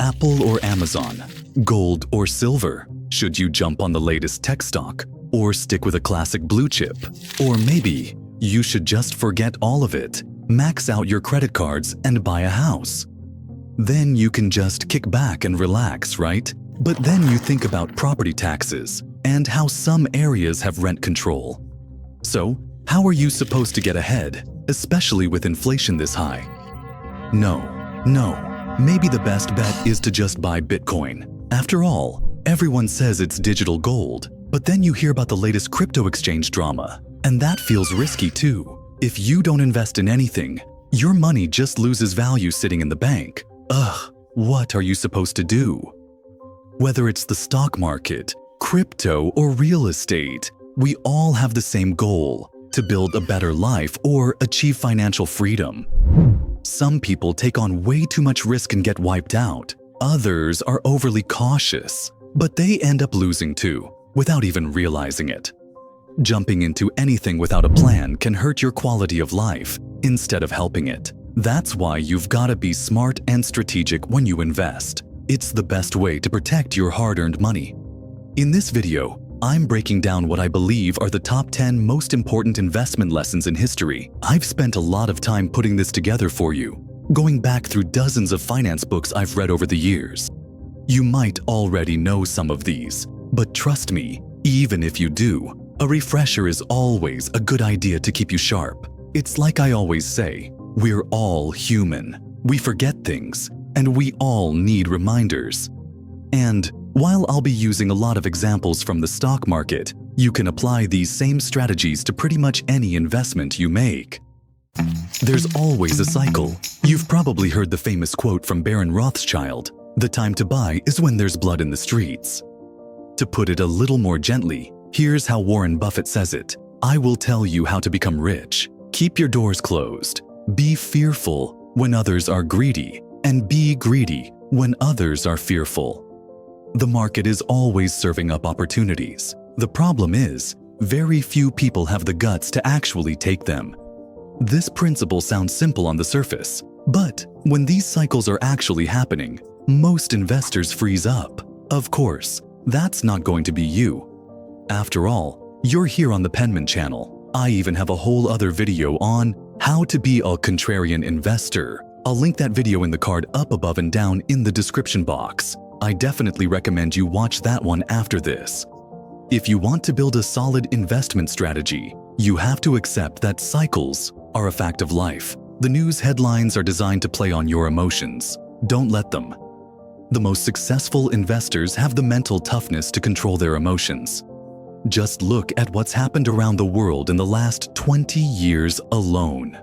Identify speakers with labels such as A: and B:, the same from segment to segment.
A: Apple or Amazon? Gold or silver? Should you jump on the latest tech stock? Or stick with a classic blue chip? Or maybe you should just forget all of it, max out your credit cards and buy a house. Then you can just kick back and relax, right? But then you think about property taxes and how some areas have rent control. So, how are you supposed to get ahead, especially with inflation this high? No. Maybe the best bet is to just buy Bitcoin. After all, everyone says it's digital gold, but then you hear about the latest crypto exchange drama, and that feels risky too. If you don't invest in anything, your money just loses value sitting in the bank. What are you supposed to do? Whether it's the stock market, crypto, or real estate, we all have the same goal: to build a better life or achieve financial freedom. Some people take on way too much risk and get wiped out. Others are overly cautious, but they end up losing too, without even realizing it. Jumping into anything without a plan can hurt your quality of life instead of helping it. That's why you've got to be smart and strategic when you invest. It's the best way to protect your hard-earned money. In this video, I'm breaking down what I believe are the top 10 most important investment lessons in history. I've spent a lot of time putting this together for you, going back through dozens of finance books I've read over the years. You might already know some of these, but trust me, even if you do, a refresher is always a good idea to keep you sharp. It's like I always say, we're all human. We forget things, and we all need reminders. And while I'll be using a lot of examples from the stock market, you can apply these same strategies to pretty much any investment you make. There's always a cycle. You've probably heard the famous quote from Baron Rothschild, "The time to buy is when there's blood in the streets." To put it a little more gently, here's how Warren Buffett says it: "I will tell you how to become rich. Keep your doors closed. Be fearful when others are greedy, and be greedy when others are fearful." The market is always serving up opportunities. The problem is, very few people have the guts to actually take them. This principle sounds simple on the surface, but when these cycles are actually happening, most investors freeze up. Of course, that's not going to be you. After all, you're here on the PENMAN channel. I even have a whole other video on how to be a contrarian investor. I'll link that video in the card up above and down in the description box. I definitely recommend you watch that one after this. If you want to build a solid investment strategy, you have to accept that cycles are a fact of life. The news headlines are designed to play on your emotions. Don't let them. The most successful investors have the mental toughness to control their emotions. Just look at what's happened around the world in the last 20 years alone.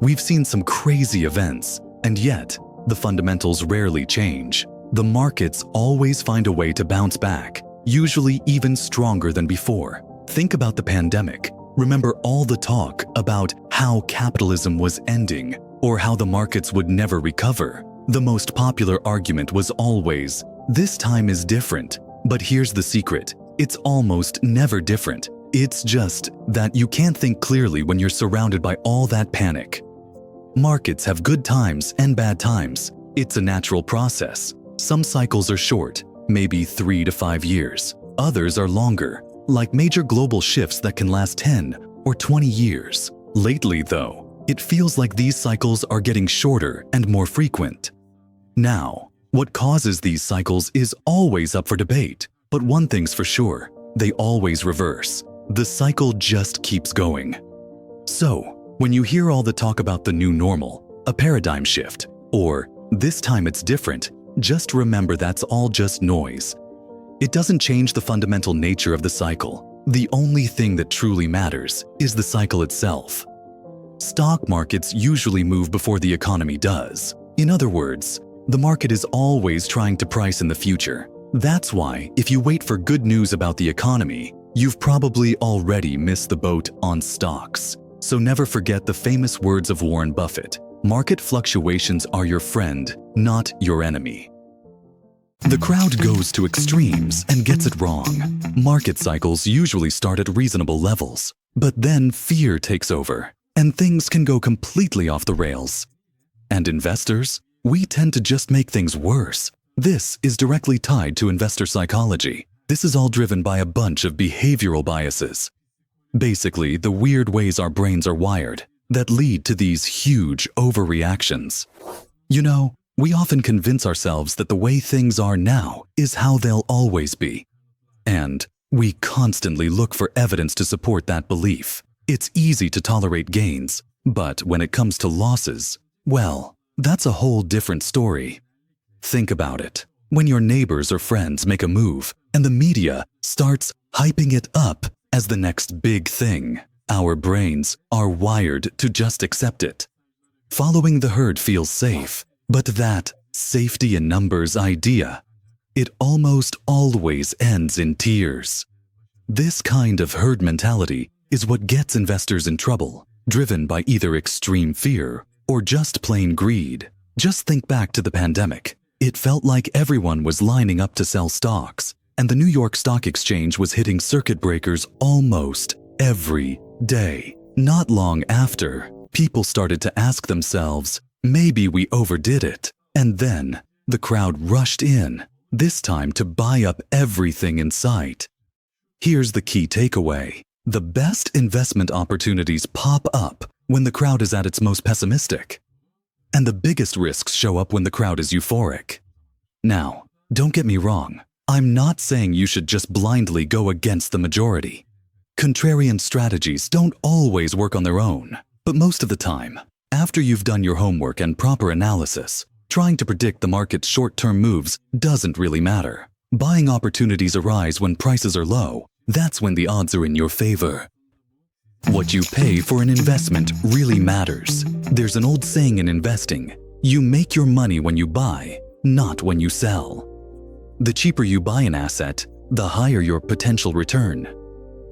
A: We've seen some crazy events, and yet the fundamentals rarely change. The markets always find a way to bounce back, usually even stronger than before. Think about the pandemic. Remember all the talk about how capitalism was ending or how the markets would never recover? The most popular argument was always, "This time is different." But here's the secret: it's almost never different. It's just that you can't think clearly when you're surrounded by all that panic. Markets have good times and bad times. It's a natural process. Some cycles are short, maybe 3 to 5 years. Others are longer, like major global shifts that can last 10 or 20 years. Lately, though, it feels like these cycles are getting shorter and more frequent. Now, what causes these cycles is always up for debate, but one thing's for sure: they always reverse. The cycle just keeps going. So, when you hear all the talk about the new normal, a paradigm shift, or "this time it's different," just remember that's all just noise. It doesn't change the fundamental nature of the cycle. The only thing that truly matters is the cycle itself. Stock markets usually move before the economy does. In other words, the market is always trying to price in the future. That's why, if you wait for good news about the economy, you've probably already missed the boat on stocks. So never forget the famous words of Warren Buffett: "Market fluctuations are your friend, not your enemy." The crowd goes to extremes and gets it wrong. Market cycles usually start at reasonable levels, but then fear takes over, and things can go completely off the rails. And investors, we tend to just make things worse. This is directly tied to investor psychology. This is all driven by a bunch of behavioral biases. Basically, the weird ways our brains are wired that lead to these huge overreactions. You know, we often convince ourselves that the way things are now is how they'll always be. And we constantly look for evidence to support that belief. It's easy to tolerate gains, but when it comes to losses, well, that's a whole different story. Think about it. When your neighbors or friends make a move and the media starts hyping it up as the next big thing, our brains are wired to just accept it. Following the herd feels safe, but that safety in numbers idea, it almost always ends in tears. This kind of herd mentality is what gets investors in trouble, driven by either extreme fear or just plain greed. Just think back to the pandemic. It felt like everyone was lining up to sell stocks, and the New York Stock Exchange was hitting circuit breakers almost every day. Not long after, people started to ask themselves, maybe we overdid it. And then the crowd rushed in, this time to buy up everything in sight. Here's the key takeaway. The best investment opportunities pop up when the crowd is at its most pessimistic. And the biggest risks show up when the crowd is euphoric. Now, don't get me wrong. I'm not saying you should just blindly go against the majority. Contrarian strategies don't always work on their own, but most of the time, after you've done your homework and proper analysis, trying to predict the market's short-term moves doesn't really matter. Buying opportunities arise when prices are low. That's when the odds are in your favor. What you pay for an investment really matters. There's an old saying in investing, you make your money when you buy, not when you sell. The cheaper you buy an asset, the higher your potential return.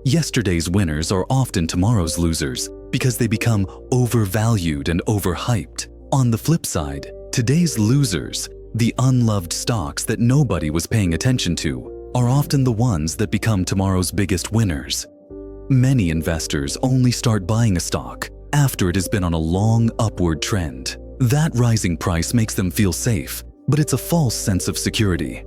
A: Yesterday's winners are often tomorrow's losers because they become overvalued and overhyped. On the flip side, today's losers, the unloved stocks that nobody was paying attention to, are often the ones that become tomorrow's biggest winners. Many investors only start buying a stock after it has been on a long upward trend. That rising price makes them feel safe, but it's a false sense of security.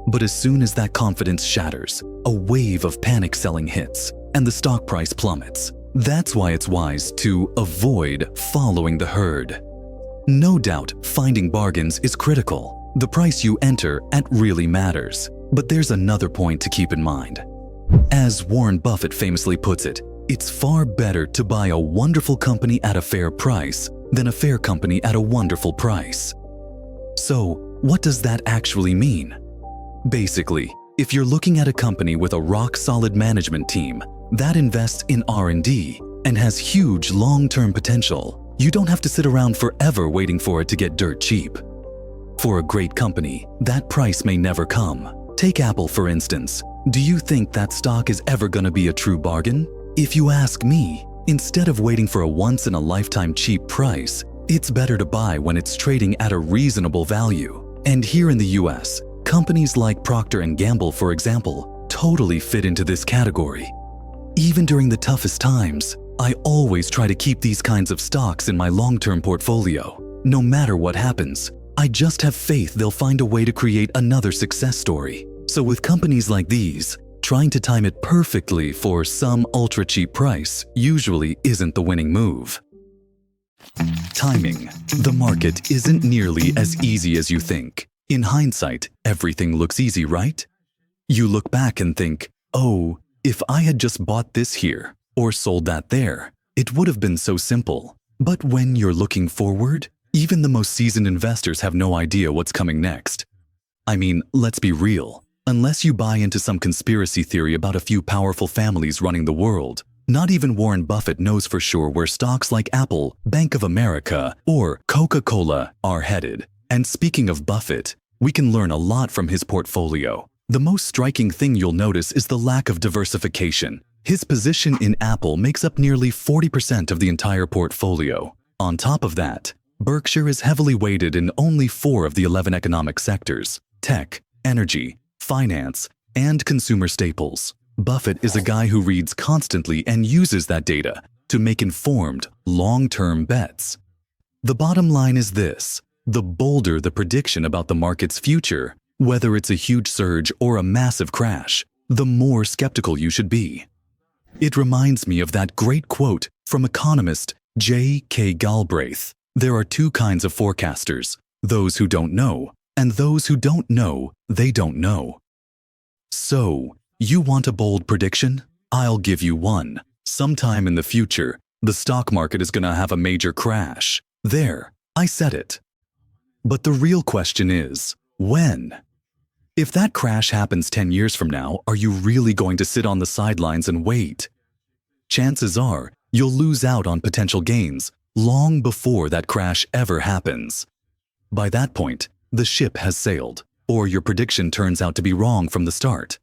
A: But as soon as that confidence shatters, a wave of panic selling hits, and the stock price plummets. That's why it's wise to avoid following the herd. No doubt, finding bargains is critical. The price you enter at really matters. But there's another point to keep in mind. As Warren Buffett famously puts it, it's far better to buy a wonderful company at a fair price than a fair company at a wonderful price. So, what does that actually mean? Basically, if you're looking at a company with a rock-solid management team that invests in R&D and has huge long-term potential, you don't have to sit around forever waiting for it to get dirt cheap. For a great company, that price may never come. Take Apple, for instance. Do you think that stock is ever going to be a true bargain? If you ask me, instead of waiting for a once-in-a-lifetime cheap price, it's better to buy when it's trading at a reasonable value. And here in the US, companies like Procter & Gamble, for example, totally fit into this category. Even during the toughest times, I always try to keep these kinds of stocks in my long-term portfolio. No matter what happens, I just have faith they'll find a way to create another success story. So with companies like these, trying to time it perfectly for some ultra-cheap price usually isn't the winning move. Timing the market isn't nearly as easy as you think. In hindsight, everything looks easy, right? You look back and think, oh, if I had just bought this here or sold that there, it would have been so simple. But when you're looking forward, even the most seasoned investors have no idea what's coming next. I mean, let's be real. Unless you buy into some conspiracy theory about a few powerful families running the world, not even Warren Buffett knows for sure where stocks like Apple, Bank of America, or Coca-Cola are headed. And speaking of Buffett, we can learn a lot from his portfolio. The most striking thing you'll notice is the lack of diversification. His position in Apple makes up nearly 40% of the entire portfolio. On top of that, Berkshire is heavily weighted in only 4 of the 11 economic sectors: tech, energy, finance, and consumer staples. Buffett is a guy who reads constantly and uses that data to make informed, long-term bets. The bottom line is this: The bolder the prediction about the market's future, whether it's a huge surge or a massive crash, the more skeptical you should be. It reminds me of that great quote from economist J.K. Galbraith. There are two kinds of forecasters, those who don't know, and those who don't know they don't know. So, you want a bold prediction? I'll give you one. Sometime in the future, the stock market is going to have a major crash. There, I said it. But the real question is, when? If that crash happens 10 years from now, are you really going to sit on the sidelines and wait? Chances are, you'll lose out on potential gains long before that crash ever happens. By that point, the ship has sailed, or your prediction turns out to be wrong from the start.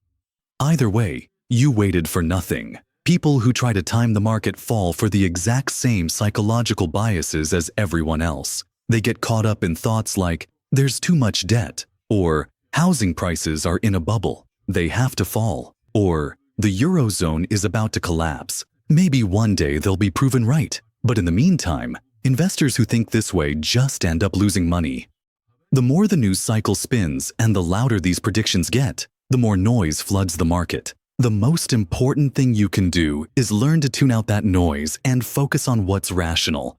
A: Either way, you waited for nothing. People who try to time the market fall for the exact same psychological biases as everyone else. They get caught up in thoughts like, there's too much debt, or housing prices are in a bubble, they have to fall, or the Eurozone is about to collapse. Maybe one day they'll be proven right, but in the meantime, investors who think this way just end up losing money. The more the news cycle spins and the louder these predictions get, the more noise floods the market. The most important thing you can do is learn to tune out that noise and focus on what's rational.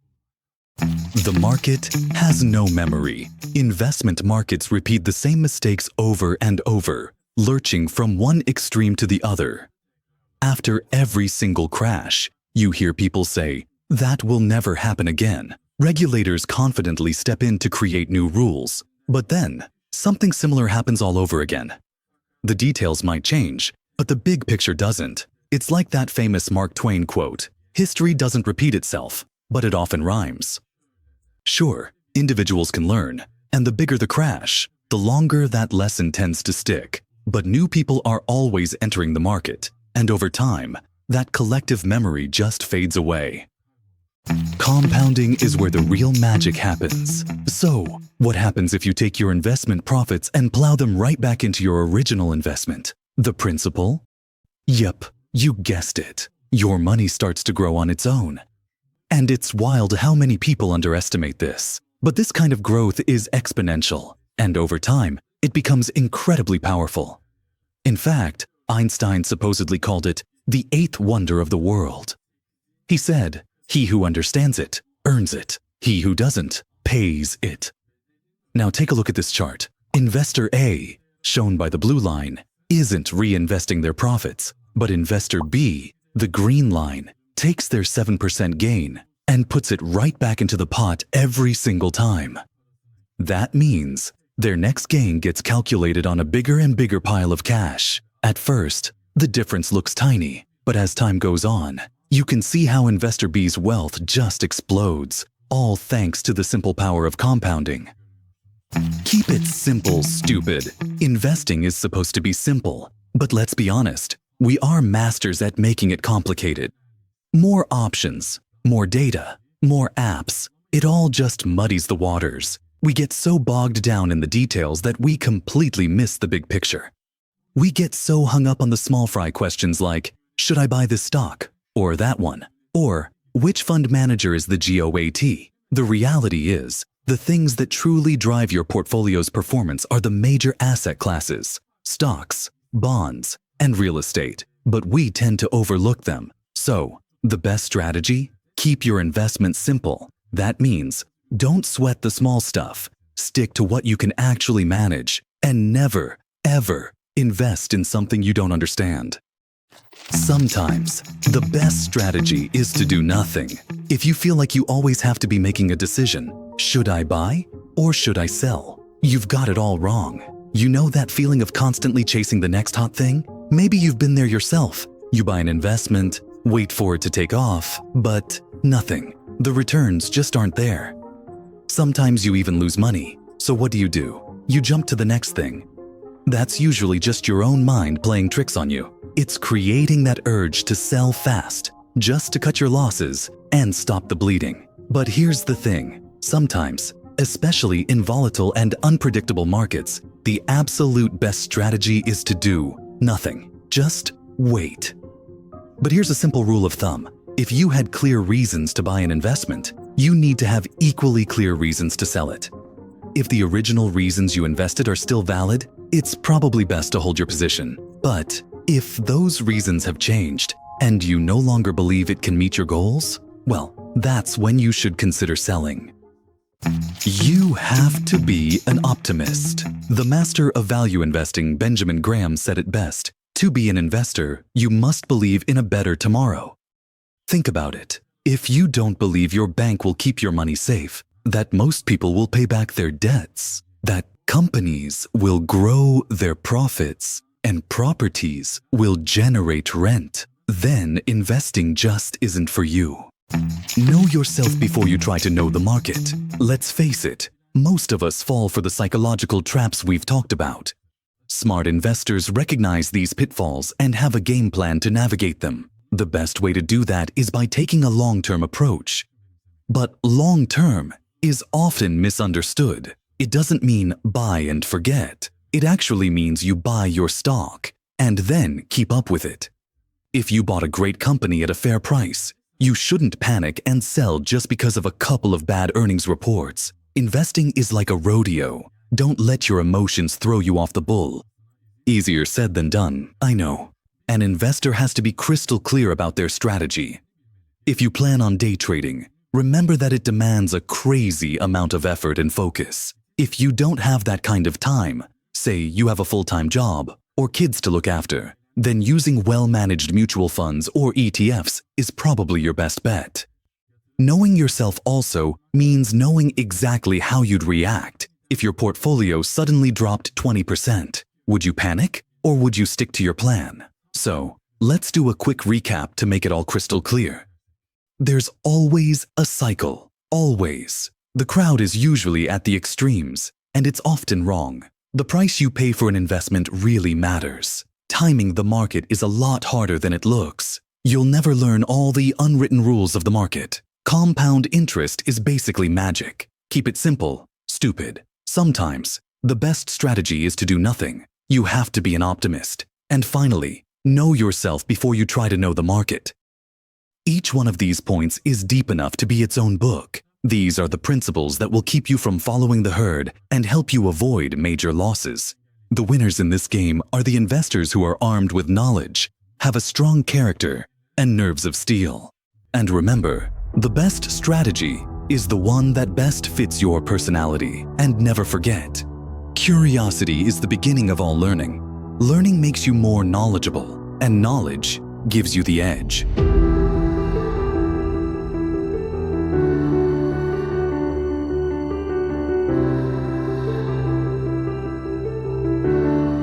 A: The market has no memory. Investment markets repeat the same mistakes over and over, lurching from one extreme to the other. After every single crash, you hear people say, "That will never happen again." Regulators confidently step in to create new rules, but then something similar happens all over again. The details might change, but the big picture doesn't. It's like that famous Mark Twain quote, "History doesn't repeat itself, but it often rhymes." Sure, individuals can learn, and the bigger the crash, the longer that lesson tends to stick. But new people are always entering the market, and over time, that collective memory just fades away. Compounding is where the real magic happens. So, what happens if you take your investment profits and plow them right back into your original investment? The principal? Yep, you guessed it. Your money starts to grow on its own. And it's wild how many people underestimate this. But this kind of growth is exponential, and over time, it becomes incredibly powerful. In fact, Einstein supposedly called it the eighth wonder of the world. He said, "He who understands it, earns it. He who doesn't, pays it." Now take a look at this chart. Investor A, shown by the blue line, isn't reinvesting their profits, but investor B, the green line, takes their 7% gain and puts it right back into the pot every single time. That means their next gain gets calculated on a bigger and bigger pile of cash. At first, the difference looks tiny, but as time goes on, you can see how investor B's wealth just explodes, all thanks to the simple power of compounding. Keep it simple, stupid. Investing is supposed to be simple, but let's be honest, we are masters at making it complicated. More options, more data, more apps, it all just muddies the waters. We get so bogged down in the details that we completely miss the big picture. We get so hung up on the small fry questions like, should I buy this stock? Or that one? Or, which fund manager is the GOAT? The reality is, the things that truly drive your portfolio's performance are the major asset classes, stocks, bonds, and real estate. But we tend to overlook them. So, the best strategy? Keep your investments simple. That means, don't sweat the small stuff. Stick to what you can actually manage, and never, ever invest in something you don't understand. Sometimes, the best strategy is to do nothing. If you feel like you always have to be making a decision, should I buy or should I sell? You've got it all wrong. You know that feeling of constantly chasing the next hot thing? Maybe you've been there yourself. You buy an investment, wait for it to take off, but nothing. The returns just aren't there. Sometimes you even lose money. So what do? You jump to the next thing. That's usually just your own mind playing tricks on you. It's creating that urge to sell fast, just to cut your losses and stop the bleeding. But here's the thing. Sometimes, especially in volatile and unpredictable markets, the absolute best strategy is to do nothing. Just wait. But here's a simple rule of thumb. If you had clear reasons to buy an investment, you need to have equally clear reasons to sell it. If the original reasons you invested are still valid, it's probably best to hold your position. But if those reasons have changed and you no longer believe it can meet your goals, well, that's when you should consider selling. You have to be an optimist. The master of value investing, Benjamin Graham, said it best. To be an investor, you must believe in a better tomorrow. Think about it. If you don't believe your bank will keep your money safe, that most people will pay back their debts, that companies will grow their profits, and properties will generate rent, then investing just isn't for you. Know yourself before you try to know the market. Let's face it, most of us fall for the psychological traps we've talked about. Smart investors recognize these pitfalls and have a game plan to navigate them. The best way to do that is by taking a long-term approach. But long-term is often misunderstood. It doesn't mean buy and forget. It actually means you buy your stock and then keep up with it. If you bought a great company at a fair price, you shouldn't panic and sell just because of a couple of bad earnings reports. Investing is like a rodeo. Don't let your emotions throw you off the bull. Easier said than done, I know. An investor has to be crystal clear about their strategy. If you plan on day trading, remember that it demands a crazy amount of effort and focus. If you don't have that kind of time, say you have a full-time job or kids to look after, then using well-managed mutual funds or ETFs is probably your best bet. Knowing yourself also means knowing exactly how you'd react if your portfolio suddenly dropped 20%. Would you panic or would you stick to your plan? So, let's do a quick recap to make it all crystal clear. There's always a cycle. Always. The crowd is usually at the extremes, and it's often wrong. The price you pay for an investment really matters. Timing the market is a lot harder than it looks. You'll never learn all the unwritten rules of the market. Compound interest is basically magic. Keep it simple, stupid. Sometimes, the best strategy is to do nothing. You have to be an optimist. And finally, know yourself before you try to know the market. Each one of these points is deep enough to be its own book. These are the principles that will keep you from following the herd and help you avoid major losses. The winners in this game are the investors who are armed with knowledge, have a strong character, and nerves of steel. And remember, the best strategy is the one that best fits your personality. And never forget, curiosity is the beginning of all learning. Learning makes you more knowledgeable, and knowledge gives you the edge.